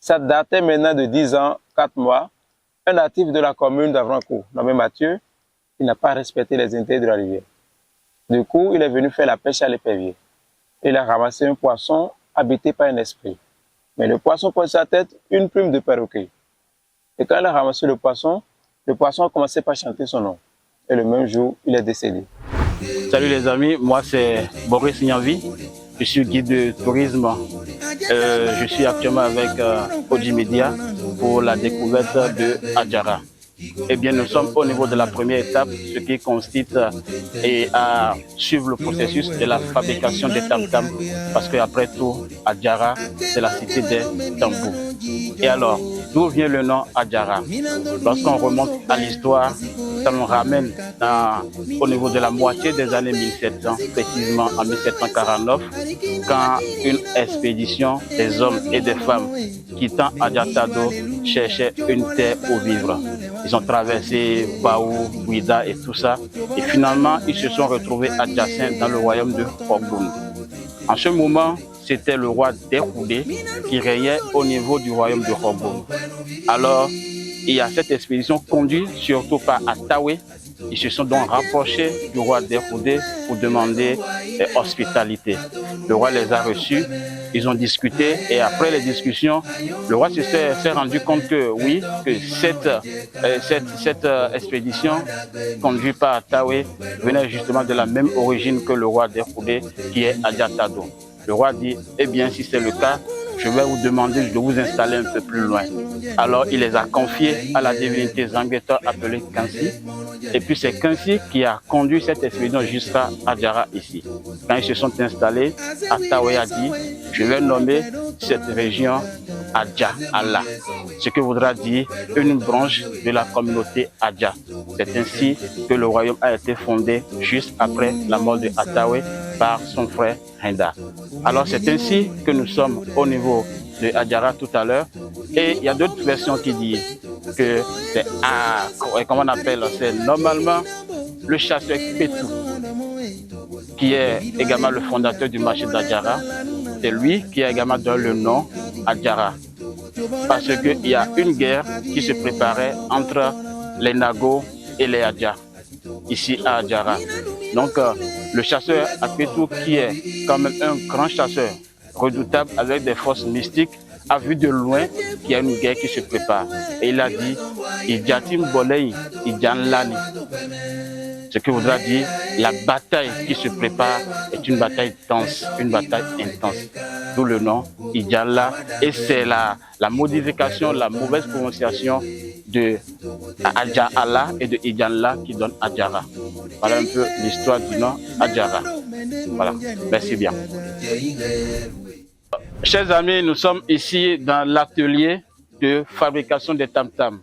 Ça datait maintenant de 10 ans, 4 mois. Un natif de la commune d'Avrancourt, nommé Mathieu, il n'a pas respecté les intérêts de la rivière. Du coup, il est venu faire la pêche à l'épervier. Il a ramassé un poisson habité par un esprit. Mais le poisson pose sa tête une plume de perroquet. Et quand il a ramassé le poisson a commencé par chanter son nom. Et le même jour, il est décédé. Salut les amis, moi c'est Boris Nyanvi. Je suis guide de tourisme. Je suis actuellement avec Oji Media pour la découverte de Adjara. Eh bien, nous sommes au niveau de la première étape, ce qui consiste à suivre le processus de la fabrication des tam-tams, parce qu'après tout, Adjara, c'est la cité des tambours. Et alors, d'où vient le nom Adjara? Lorsqu'on remonte à l'histoire, ça nous ramène au niveau de la moitié des années 1700, précisément en 1749, quand une expédition des hommes et des femmes quittant Adjatado cherchait une terre où vivre. Ils ont traversé Baou, Ouida et tout ça. Et finalement, ils se sont retrouvés adjacents dans le royaume de Khorboun. En ce moment, c'était le roi Derkoudé qui régnait au niveau du royaume de Khorboun. Alors, il y a cette expédition conduite surtout par Attawé. Ils se sont donc rapprochés du roi Derkoudé pour demander hospitalité. Le roi les a reçus, ils ont discuté et après les discussions, le roi s'est rendu compte que oui, que cette expédition conduite par Attawé venait justement de la même origine que le roi Derkoudé qui est Adjatado. Le roi dit, eh bien si c'est le cas, je vais vous demander de vous installer un peu plus loin. Alors il les a confiés à la divinité Zangeta appelée Kansi. Et puis c'est Kansi qui a conduit cette expédition jusqu'à Adjara ici. Quand ils se sont installés, Attawé a dit, je vais nommer cette région Adja Allah, ce qui voudra dire une branche de la communauté Adja. C'est ainsi que le royaume a été fondé juste après la mort de Attawé par son frère Henda. Alors c'est ainsi que nous sommes au niveau de Adjara tout à l'heure. Et il y a d'autres versions qui disent que c'est comment on appelle, c'est normalement le chasseur Pétou, qui est également le fondateur du marché d'Adjara. C'est lui qui a également donné le nom Adjara. Parce qu'il y a une guerre qui se préparait entre les Nagos et les Adja, ici à Adjara. Donc le chasseur Apétou, qui est quand même un grand chasseur, redoutable avec des forces mystiques, a vu de loin qu'il y a une guerre qui se prépare. Et il a dit, Idjatim Bolei, Idjanlani. Ce qui voudra dire, la bataille qui se prépare est une bataille dense, une bataille intense. D'où le nom Idjanla. Et c'est la modification, la mauvaise prononciation de Adja Allah et de Idjanla qui donne Adjara. Voilà un peu l'histoire du nom Adjara. Voilà, merci bien. Chers amis, nous sommes ici dans l'atelier de fabrication des tam-tams.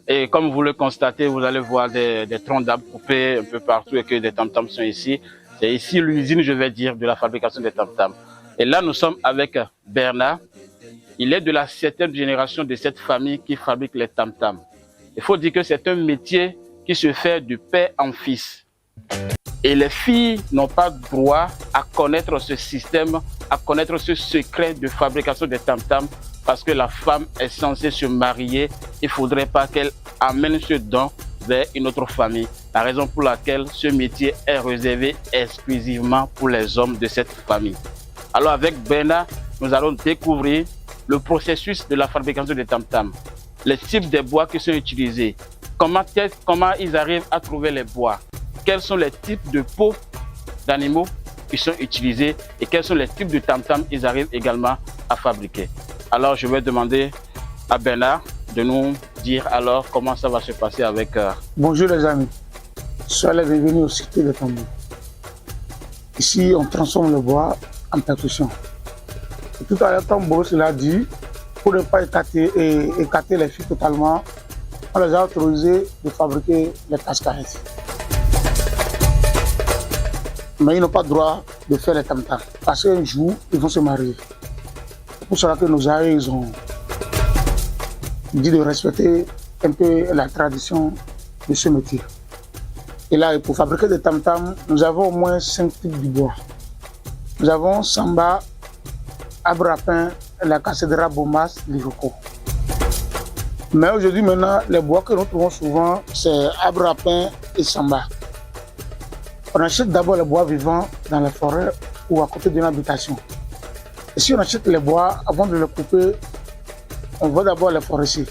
Et comme vous le constatez, vous allez voir des troncs d'arbres coupés un peu partout et que des tam-tams sont ici. C'est ici l'usine, je vais dire, de la fabrication des tam-tams. Et là, nous sommes avec Bernard. Il est de la 7e génération de cette famille qui fabrique les tam-tams. Il faut dire que c'est un métier qui se fait de père en fils. Et les filles n'ont pas droit à connaître ce système, à connaître ce secret de fabrication des tam-tams, parce que la femme est censée se marier. Il ne faudrait pas qu'elle amène ce don vers une autre famille. La raison pour laquelle ce métier est réservé exclusivement pour les hommes de cette famille. Alors avec Bernard, nous allons découvrir le processus de la fabrication des tam-tams, les types de bois qui sont utilisés, comment ils arrivent à trouver les bois, quels sont les types de peaux d'animaux qui sont utilisés et quels sont les types de tam-tams qu'ils arrivent également à fabriquer. Alors je vais demander à Bernard de nous dire alors comment ça va se passer avec... Bonjour les amis, soyez les bienvenus au Cité des Tambours. Ici on transforme le bois en percussion. Et tout à l'heure, comme Boris l'a dit, pour ne pas écarter les filles totalement, on les a autorisés de fabriquer les cascarettes. Mais ils n'ont pas le droit de faire les tam-tams. Parce qu'un jour, ils vont se marier. C'est pour cela que nos aïeux ont dit de respecter un peu la tradition de ce métier. Et là, pour fabriquer des tam-tams, nous avons au moins 5 types de bois. Nous avons samba, arbre à pain, la Cascadera, Bomas, l'Iroko. Mais aujourd'hui, maintenant, les bois que nous trouvons souvent, c'est arbre à pin et samba. On achète d'abord les bois vivants dans les forêts ou à côté d'une habitation. Et si on achète les bois, avant de les couper, on va d'abord les forestiers.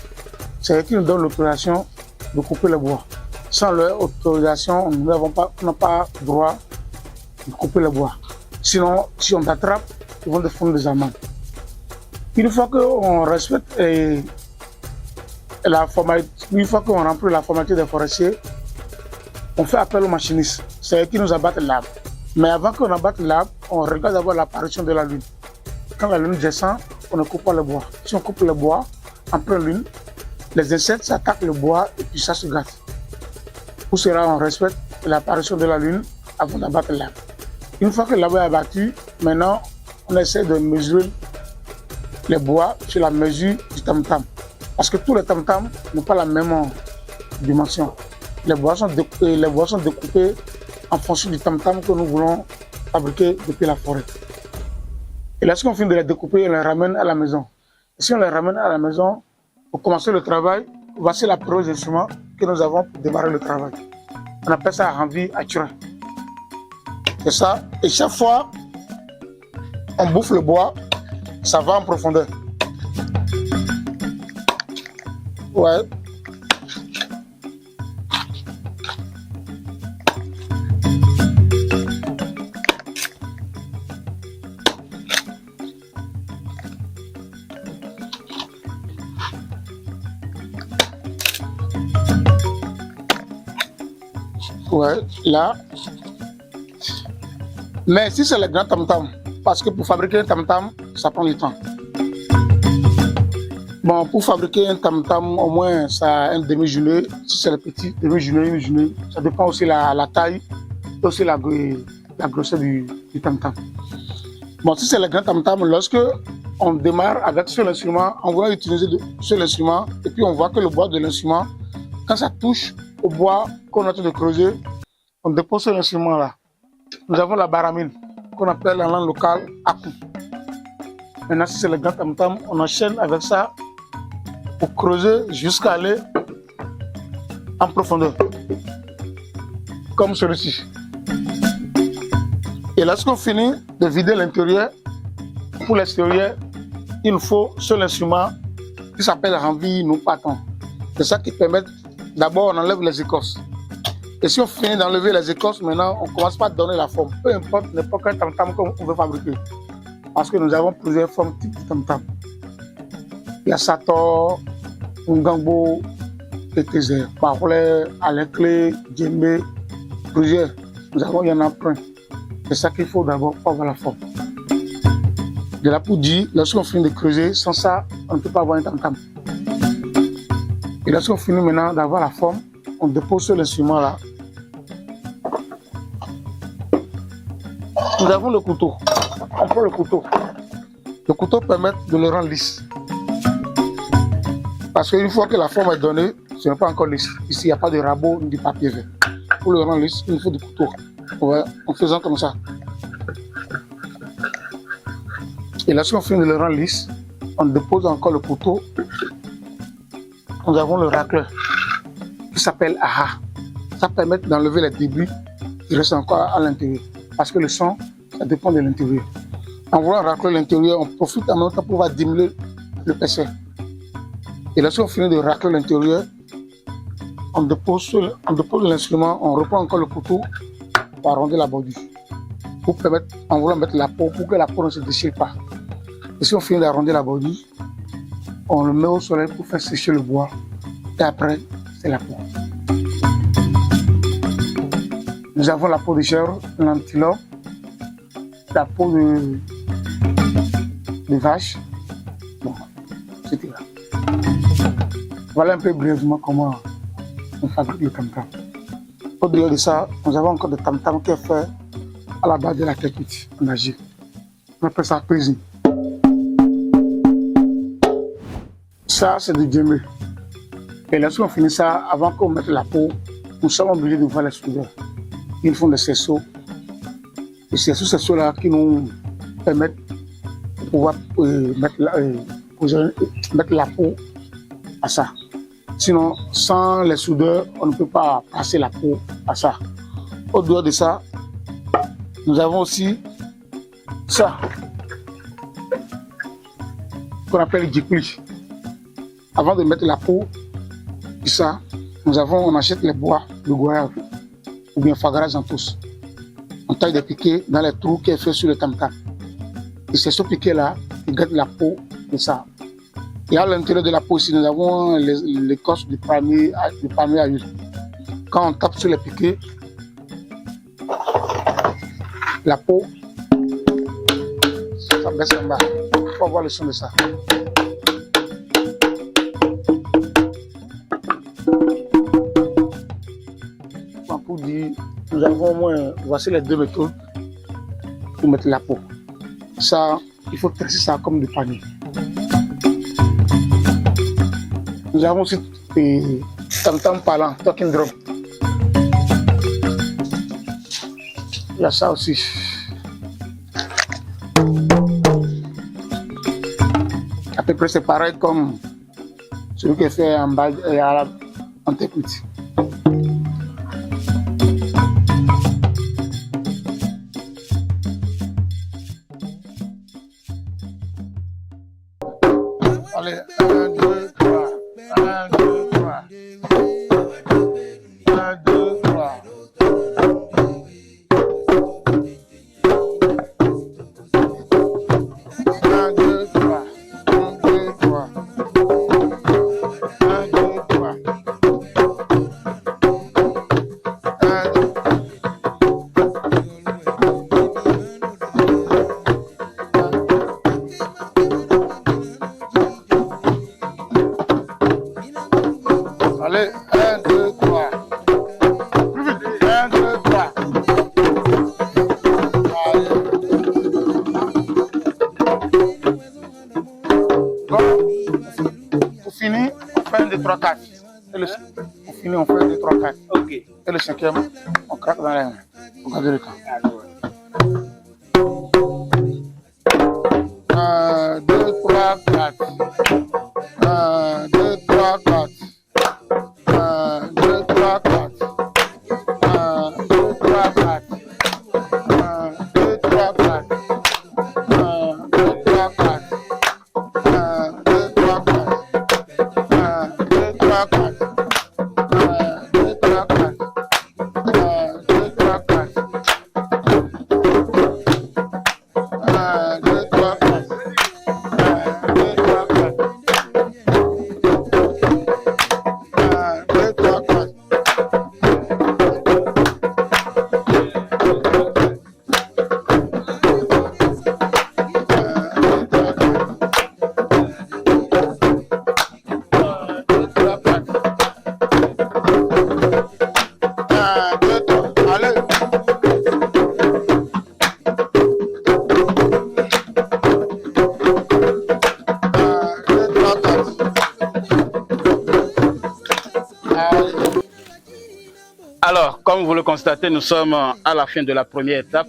C'est eux qui nous donnent l'autorisation de couper les bois. Sans leur autorisation, nous n'a pas droit de couper les bois. Sinon, si on t'attrape, ils vont te fondre des amendes. Une fois qu'on respecte une fois qu'on remplit la formalité des forestiers, on fait appel aux machinistes. C'est eux qui nous abattent l'arbre. Mais avant qu'on abatte l'arbre, on regarde d'abord l'apparition de la lune. Quand la lune descend, on ne coupe pas le bois. Si on coupe le bois en pleine lune, les insectes s'attaquent le bois et puis ça se gâte. Pour cela, on respecte l'apparition de la lune avant d'abattre l'arbre. Une fois que l'arbre est abattu, maintenant, on essaie de mesurer les bois sur la mesure du tam-tam. Parce que tous les tam-tams n'ont pas la même dimension. Les bois sont découpés en fonction du tam-tam que nous voulons fabriquer depuis la forêt. Et lorsqu'on finit de les découper, on les ramène à la maison. Et si on les ramène à la maison, pour commencer le travail, voici la période d'instruments que nous avons pour démarrer le travail. On appelle ça envie à tuer. C'est ça. Et chaque fois, on bouffe le bois, ça va en profondeur. Ouais. Ouais, là. Mais si c'est le grand tam-tam, parce que pour fabriquer un tam-tam, ça prend du temps. Bon, pour fabriquer un tam-tam, au moins, ça a un demi-journée. Si c'est le petit, demi-journée, une journée. Ça dépend aussi de la taille et aussi la grosseur du tam-tam. Bon, si c'est le grand tam-tam, lorsque on démarre avec ce instrument, on va utiliser ce instrument et puis on voit que le bois de l'instrument, quand ça touche au bois qu'on a en train de creuser, on dépose ce instrument-là. Nous avons la baramine, qu'on appelle en langue locale Akou. Maintenant, si c'est le grand tam-tam, on enchaîne avec ça pour creuser jusqu'à aller en profondeur, comme celui-ci. Et lorsqu'on finit de vider l'intérieur, pour l'extérieur, il nous faut ce instrument qui s'appelle renvie nous partons. C'est ça qui permet, d'abord on enlève les écorces. Et si on finit d'enlever les écorces, maintenant on commence pas à donner la forme. Peu importe n'importe quel tam-tam qu'on veut fabriquer. Parce que nous avons plusieurs formes types de tam-tam. Il y a Sator, Ngambo, Tétézé, Parolé, Alekle, Djembe, plusieurs. Il y en a plein. C'est ça qu'il faut d'abord pour avoir la forme. De la poudre, lorsqu'on finit de creuser, sans ça, on ne peut pas avoir un tam-tam. Et lorsqu'on finit maintenant d'avoir la forme, on dépose sur l'instrument là. Nous avons le couteau. On prend le couteau. Le couteau permet de le rendre lisse. Parce qu'une fois que la forme est donnée, ce n'est pas encore lisse. Ici, il n'y a pas de rabot ni de papier vert. Pour le rendre lisse, il nous faut du couteau. Ouais, en faisant comme ça. Et lorsqu'on finit de le rendre lisse, on dépose encore le couteau. Nous avons le racleur qui s'appelle AHA. Ça permet d'enlever les débris qui restent encore à l'intérieur. Parce que le son, ça dépend de l'intérieur. En voulant racler l'intérieur, on profite en même temps pour pouvoir diminuer l'épaisseur. Et lorsqu'on finit de racler l'intérieur, on dépose l'instrument, on reprend encore le couteau pour arrondir la bordure. Pour permettre, en voulant mettre la peau, pour que la peau ne se déchire pas. Et si on finit d'arrondir la bordure, on le met au soleil pour faire sécher le bois. Et après, c'est la peau. Nous avons la peau de chèvre, l'antilope, la peau de vache. Bon, c'était là. Voilà un peu brièvement comment on fabrique le tam-tam. Au-delà de ça, nous avons encore des tam-tam qui est fait à la base de la kékite en Algérie. On appelle ça cuisine. Ça, c'est du djembé. Et lorsqu'on finit ça, avant qu'on mette la peau, nous sommes obligés de voir les soudeurs. Ils font des cerceaux. Et c'est sous ces cerceaux-là qui nous permettent de pouvoir mettre la peau à ça. Sinon, sans les soudeurs, on ne peut pas passer la peau à ça. Au-delà de ça, nous avons aussi ça, qu'on appelle jikuli. Avant de mettre la peau, ça, on achète les bois de goyave ou bien fagarage en tous. On taille des piquets dans les trous qui est fait sur le tam-tam. Et c'est ce piquet-là qui garde la peau de ça. Et à l'intérieur de la peau ici, nous avons l'écorce du palmier à huile. Quand on tape sur les piquets, la peau, ça baisse en bas. Il faut avoir le son de ça. Pour dire, nous avons au moins, voici les 2 méthodes pour mettre la peau. Ça, il faut tresser ça comme du panier. Nous avons aussi tam-tam parlant, talking drum. Il y a ça aussi. À peu près c'est pareil comme celui qui est fait en bas en Teputi. Allez, 1, 2, 3. 1, 2, 3. 1, 2, 3. 1, 2, 3. 1, 2, 3. 1, 2, 3. 1, 2. Allez, 1, 2, 3. Plus vite. 1, 2, 3. Allez. Bon, pour finir, on fait 1, 2, 3, 4. Pour finir, on fait 1, 2, 3, 4. Ok. Et le 5e, on craque dans les mains. On garde le temps. 1, 2, 3, 4. 1, 2, 3, 4. 1, 2, 3, 4. 1, 2, 3, 4. 1, 2, 3, 4. 1, 2, 3, 4. 1, 2, 3, 4. 1, 2, 3, 4. 1, 2, 3, 4. 1, 2, 3, 4. 1, 2, 3, 4. 1, 2, 3, 4. Alors, comme vous le constatez, nous sommes à la fin de la première étape.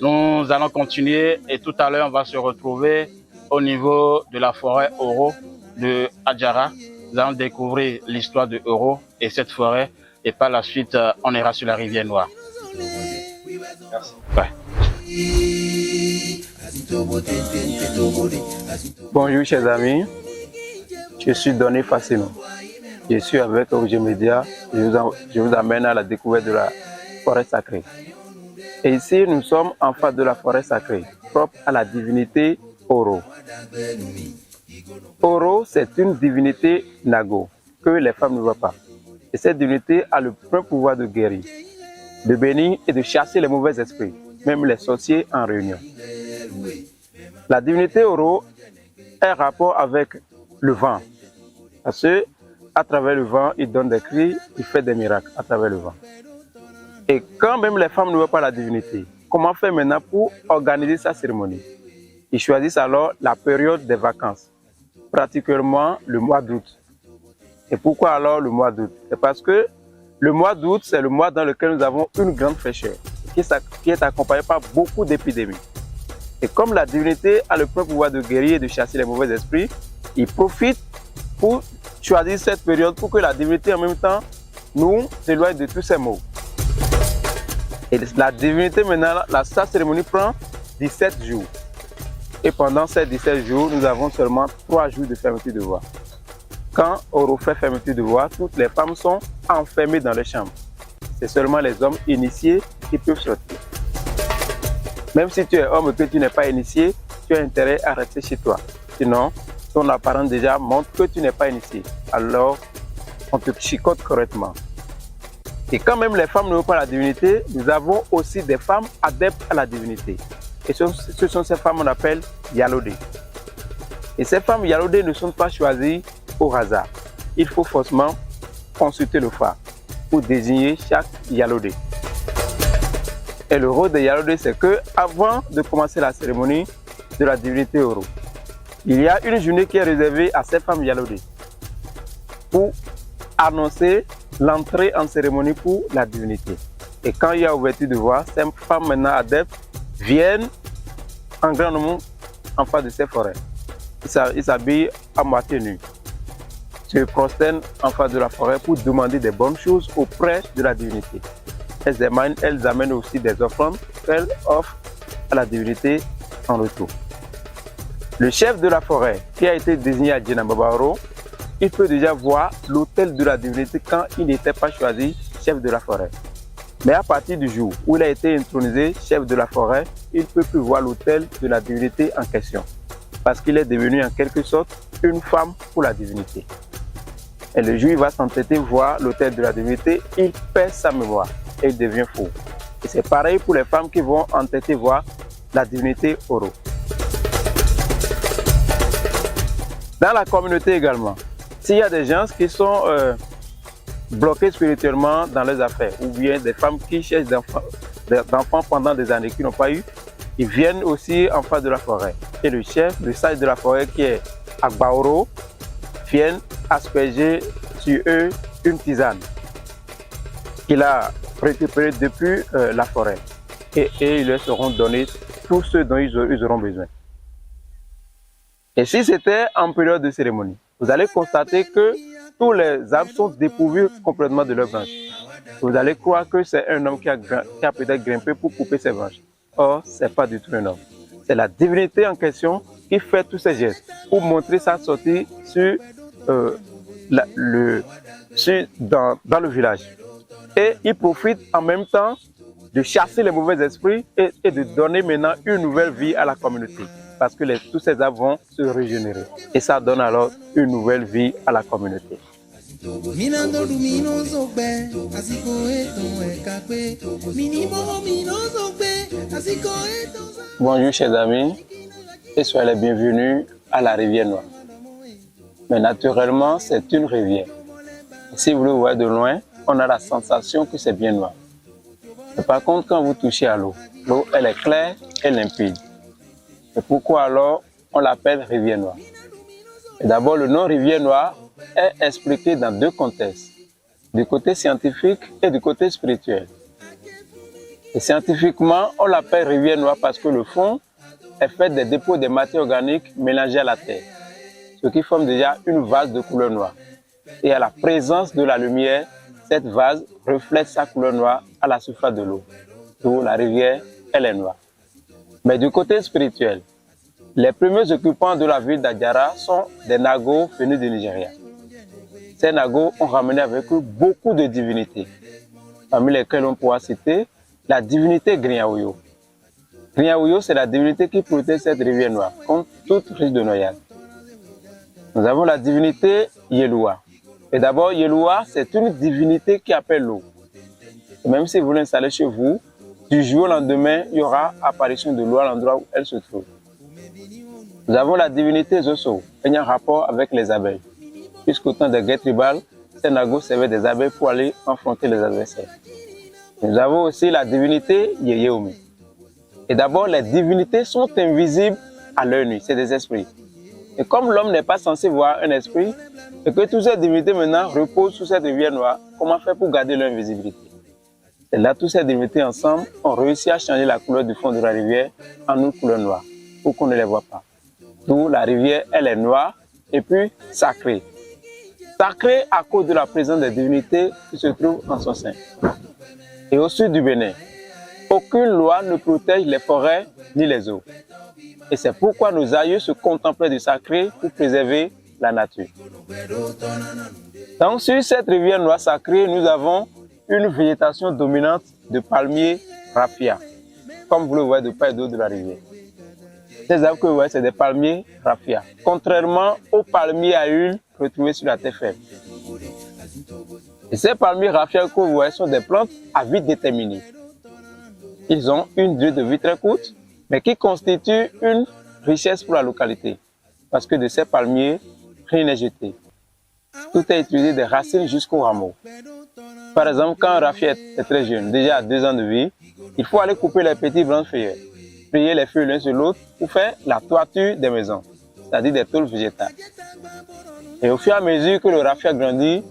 Nous allons continuer et tout à l'heure, on va se retrouver au niveau de la forêt Oro de Adjara. Nous allons découvrir l'histoire de Oro et cette forêt. Et par la suite, on ira sur la rivière Noire. Merci. Ouais. Bonjour chers amis, je suis Donné Fassino. Je suis avec OG Media, je vous amène à la découverte de la forêt sacrée. Et ici, nous sommes en face de la forêt sacrée, propre à la divinité Oro. Oro, c'est une divinité Nago, que les femmes ne voient pas. Et cette divinité a le plein pouvoir de guérir, de bénir et de chasser les mauvais esprits, même les sorciers en réunion. La divinité Oro a un rapport avec le vent, parce que à travers le vent, il donne des cris, il fait des miracles à travers le vent. Et quand même les femmes ne voient pas la divinité, comment faire maintenant pour organiser sa cérémonie? Ils choisissent alors la période des vacances, particulièrement le mois d'août. Et pourquoi alors le mois d'août? C'est parce que le mois d'août, c'est le mois dans lequel nous avons une grande fraîcheur, qui est accompagnée par beaucoup d'épidémies. Et comme la divinité a le plein pouvoir de guérir et de chasser les mauvais esprits, il profite pour choisir cette période pour que la divinité en même temps nous éloigne de tous ces maux. Et la divinité maintenant, sa cérémonie prend 17 jours. Et pendant ces 17 jours, nous avons seulement 3 jours de fermeture de voie. Quand on fait fermeture de voie, toutes les femmes sont enfermées dans les chambres. C'est seulement les hommes initiés qui peuvent sortir. Même si tu es homme et que tu n'es pas initié, tu as intérêt à rester chez toi. Sinon, ton apparence déjà montre que tu n'es pas initié. Alors, on te chicote correctement. Et quand même les femmes ne veulent pas la divinité, nous avons aussi des femmes adeptes à la divinité. Et ce sont ces femmes qu'on appelle Yalodé. Et ces femmes Yalodé ne sont pas choisies au hasard. Il faut forcément consulter le phare pour désigner chaque Yalodé. Et le rôle de Yalodé, c'est que avant de commencer la cérémonie de la divinité Oro, il y a une journée qui est réservée à ces femmes Yalodé pour annoncer l'entrée en cérémonie pour la divinité. Et quand il y a ouverture de voie, ces femmes maintenant adeptes viennent en grand nombre en face de ces forêts. Ils s'habillent à moitié nus, se prosternent en face de la forêt pour demander des bonnes choses auprès de la divinité. Elles amènent aussi des offrandes qu'elles offrent à la divinité en retour. Le chef de la forêt, qui a été désigné à Djenababaro, il peut déjà voir l'autel de la divinité quand il n'était pas choisi chef de la forêt. Mais à partir du jour où il a été intronisé chef de la forêt, il ne peut plus voir l'autel de la divinité en question. Parce qu'il est devenu en quelque sorte une femme pour la divinité. Et le jour où il va s'entêter voir l'autel de la divinité, il perd sa mémoire et il devient fou. Et c'est pareil pour les femmes qui vont entêter voir la divinité Oro. Dans la communauté également, s'il y a des gens qui sont bloqués spirituellement dans leurs affaires, ou bien des femmes qui cherchent d'enfants pendant des années qui n'ont pas eu, ils viennent aussi en face de la forêt. Et le chef, le sage de la forêt qui est Agbaoro, vient asperger sur eux une tisane qu'il a récupérée depuis la forêt. Et ils leur seront donnés tout ce dont ils auront besoin. Et si c'était en période de cérémonie, vous allez constater que tous les arbres sont dépourvus complètement de leurs branches. Vous allez croire que c'est un homme qui a peut-être grimpé pour couper ses branches. Or, ce n'est pas du tout un homme. C'est la divinité en question qui fait tous ces gestes pour montrer sa sortie dans le village. Et il profite en même temps de chasser les mauvais esprits et de donner maintenant une nouvelle vie à la communauté. Parce que tous ces arbres vont se régénérer. Et ça donne alors une nouvelle vie à la communauté. Bonjour chers amis, et soyez les bienvenus à la rivière Noire. Mais naturellement, c'est une rivière. Et si vous le voyez de loin, on a la sensation que c'est bien noir. Mais par contre, quand vous touchez à l'eau, l'eau elle est claire et limpide. Et pourquoi alors on l'appelle rivière noire? Et d'abord, le nom rivière noire est expliqué dans deux contextes, du côté scientifique et du côté spirituel. Et scientifiquement, on l'appelle rivière noire parce que le fond est fait des dépôts de matières organiques mélangées à la terre, ce qui forme déjà une vase de couleur noire. Et à la présence de la lumière, cette vase reflète sa couleur noire à la surface de l'eau. D'où la rivière, elle est noire. Mais du côté spirituel, les premiers occupants de la ville d'Adjara sont des Nagos venus du Nigeria. Ces Nagos ont ramené avec eux beaucoup de divinités, parmi lesquelles on pourra citer la divinité Griaouyo. Griaouyo, c'est la divinité qui protège cette rivière noire contre toute risque de noyade. Nous avons la divinité Yeloua. Et d'abord, Yeloua, c'est une divinité qui appelle l'eau. Même si vous l'installez chez vous, du jour au lendemain, il y aura apparition de l'eau à l'endroit où elle se trouve. Nous avons la divinité Zoso, ayant rapport avec les abeilles. Puisqu'au temps des guerres tribales, ces Nagos servaient des abeilles pour aller affronter les adversaires. Nous avons aussi la divinité Yeyeomi. Et d'abord, les divinités sont invisibles à l'œil nu, c'est des esprits. Et comme l'homme n'est pas censé voir un esprit, et que toutes ces divinités maintenant reposent sous cette rivière noire, comment faire pour garder leur invisibilité? Et là, toutes ces divinités ensemble ont réussi à changer la couleur du fond de la rivière en une couleur noire, pour qu'on ne les voit pas. D'où la rivière, elle est noire et puis sacrée. Sacrée à cause de la présence des divinités qui se trouvent en son sein. Et au sud du Bénin, aucune loi ne protège les forêts ni les eaux. Et c'est pourquoi nos aïeux se contemplaient du sacré pour préserver la nature. Donc sur cette rivière noire sacrée, nous avons une végétation dominante de palmiers raffia, comme vous le voyez de part et d'autre de la rivière. Ces arbres que vous voyez, c'est des palmiers raffia, contrairement aux palmiers à huile retrouvés sur la terre ferme. Et ces palmiers raffia que vous voyez sont des plantes à vie déterminée. Ils ont une durée de vie très courte, mais qui constitue une richesse pour la localité. Parce que de ces palmiers, rien n'est jeté. Tout est utilisé des racines jusqu'au rameau. Par exemple, quand un raffia est très jeune, déjà à 2 ans de vie, il faut aller couper les petits branches feuillées, plier les feuilles l'un sur l'autre pour faire la toiture des maisons, c'est-à-dire des tôles végétales. Et au fur et à mesure que le raffia grandit,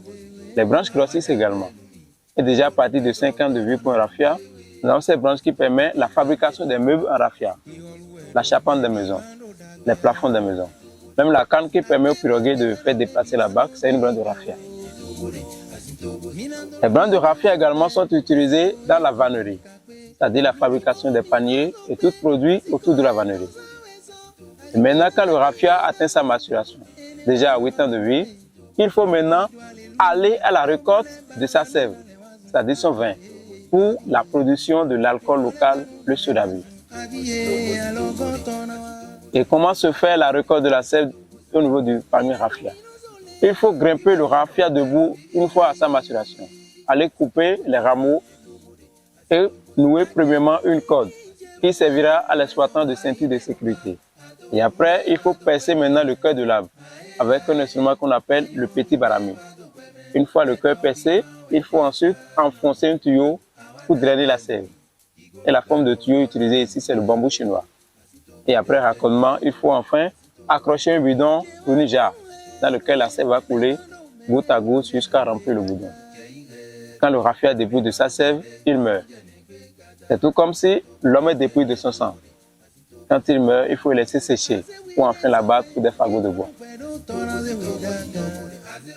les branches grossissent également. Et déjà à partir de 5 ans de vie pour un raffia, nous avons ces branches qui permettent la fabrication des meubles en raffia, la charpente des maisons, les plafonds des maisons. Même la canne qui permet aux piroguiers de faire déplacer la barque, c'est une branche de raffia. Les branches de raffia également sont utilisées dans la vannerie, c'est-à-dire la fabrication des paniers et tout produit autour de la vannerie. Et maintenant, quand le raffia atteint sa maturation, déjà à 8 ans de vie, il faut maintenant aller à la récolte de sa sève, c'est-à-dire son vin, pour la production de l'alcool local, le soda vif. Et comment se fait la récolte de la sève au niveau du palmier raffia? Il faut grimper le raffia debout une fois à sa maturation, aller couper les rameaux et nouer premièrement une corde qui servira à l'exploitant de ceinture de sécurité. Et après, il faut percer maintenant le cœur de l'arbre avec un instrument qu'on appelle le petit barami. Une fois le cœur percé, il faut ensuite enfoncer un tuyau pour drainer la sève. Et la forme de tuyau utilisée ici, c'est le bambou chinois. Et après raccordement, il faut enfin accrocher un bidon ou une jarre dans lequel la sève va couler goutte à goutte jusqu'à remplir le bidon. Quand le raffia dépouille de sa sève, il meurt. C'est tout comme si l'homme est dépouillé de son sang. Quand il meurt, il faut le laisser sécher pour enfin l'abattre pour des fagots de bois.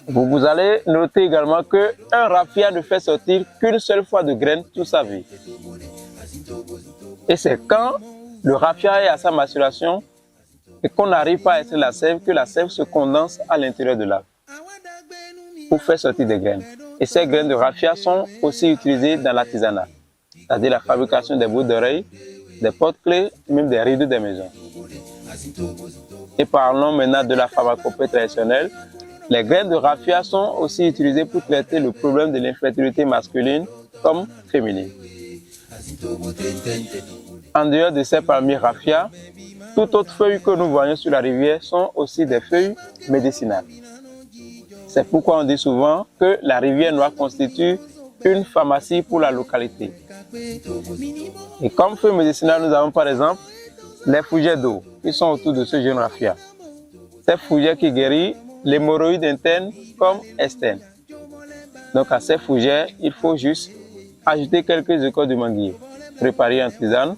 Vous allez noter également qu'un raffia ne fait sortir qu'une seule fois de graines toute sa vie. Et c'est quand le raffia est à sa maturation et qu'on n'arrive pas à extraire la sève que la sève se condense à l'intérieur de l'arbre pour faire sortir des graines. Et ces graines de raffia sont aussi utilisées dans l'artisanat, c'est-à-dire la fabrication des bouts d'oreilles, des porte-clés, même des rideaux des maisons. Et parlons maintenant de la pharmacopée traditionnelle. Les graines de raffia sont aussi utilisées pour traiter le problème de l'infertilité masculine comme féminine. En dehors de ces palmiers raffia, toutes autres feuilles que nous voyons sur la rivière sont aussi des feuilles médicinales. C'est pourquoi on dit souvent que la rivière noire constitue une pharmacie pour la localité. Et comme feuilles médicinales, nous avons par exemple les fougères d'eau qui sont autour de ce jeune raffia. Ces fougères qui guérissent l'hémorroïde interne comme externe. Donc à ces fougères, il faut juste ajouter quelques écorces de manguier, préparer en tisane,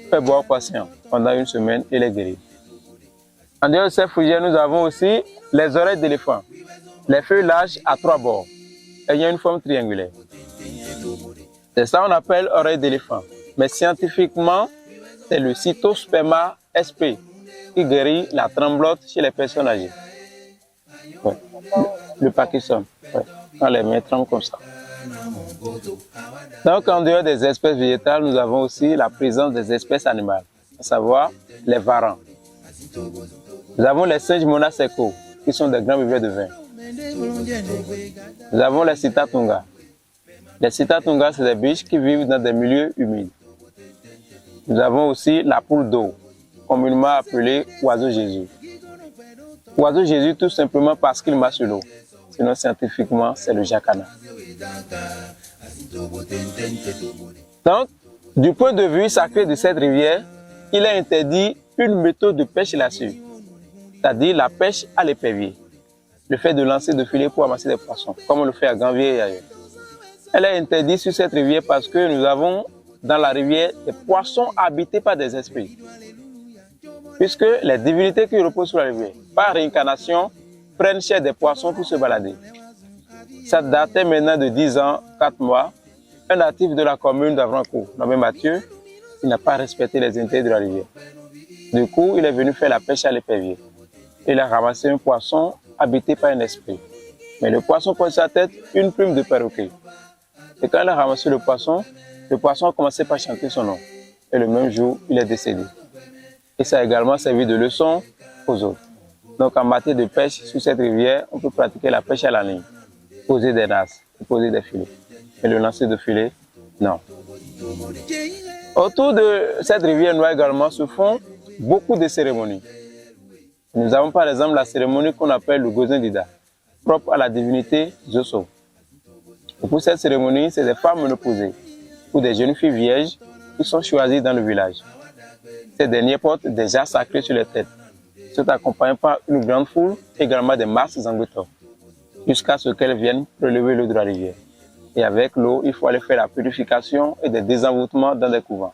faire boire aux patients pendant une semaine et les guérir. En dehors de ces fougères, nous avons aussi les oreilles d'éléphant. Les feuilles larges à 3 bords. Et il y a une forme triangulaire. C'est ça qu'on appelle oreille d'éléphant. Mais scientifiquement, c'est le Cytosperma sp qui guérit la tremblote chez les personnes âgées. Ouais. Le Parkinson, ouais. Quand les mains tremblent comme ça. Donc, en dehors des espèces végétales, nous avons aussi la présence des espèces animales, à savoir les varans. Nous avons les singes monasecos, qui sont des grands buveurs de vin. Nous avons les citatungas. Les citatungas, c'est des biches qui vivent dans des milieux humides. Nous avons aussi la poule d'eau, communément appelée oiseau Jésus. Oiseau Jésus tout simplement parce qu'il marche sur l'eau. Sinon, scientifiquement, c'est le jacana. Donc, du point de vue sacré de cette rivière, il est interdit une méthode de pêche là-dessus, c'est-à-dire la pêche à l'épervier, le fait de lancer de filets pour amasser des poissons, comme on le fait à Ganvier et ailleurs. Elle est interdite sur cette rivière parce que nous avons dans la rivière des poissons habités par des esprits. Puisque les divinités qui reposent sur la rivière, par réincarnation, prennent chair des poissons pour se balader. Ça datait maintenant de 10 ans, 4 mois. Un natif de la commune d'Avrancourt, nommé Mathieu, il n'a pas respecté les interdits de la rivière. Du coup, il est venu faire la pêche à l'épervier. Il a ramassé un poisson habité par un esprit. Mais le poisson porte sur sa tête une plume de perroquet. Et quand il a ramassé le poisson a commencé par chanter son nom. Et le même jour, il est décédé. Et ça a également servi de leçon aux autres. Donc en matière de pêche sur cette rivière, on peut pratiquer la pêche à la ligne, poser des nasses, poser des filets. Mais le lancer de filet, non. Autour de cette rivière noire également se font beaucoup de cérémonies. Nous avons par exemple la cérémonie qu'on appelle le Gozin Dida, propre à la divinité Zoso. Et pour cette cérémonie, c'est des femmes ménopausées ou des jeunes filles vierges qui sont choisies dans le village. Ces derniers portent des jarres sacrés sur les têtes, sont accompagnés par une grande foule, également des masses en béton, jusqu'à ce qu'elles viennent prélever l'eau de la rivière. Et avec l'eau, il faut aller faire la purification et des désenvoûtements dans des couvents.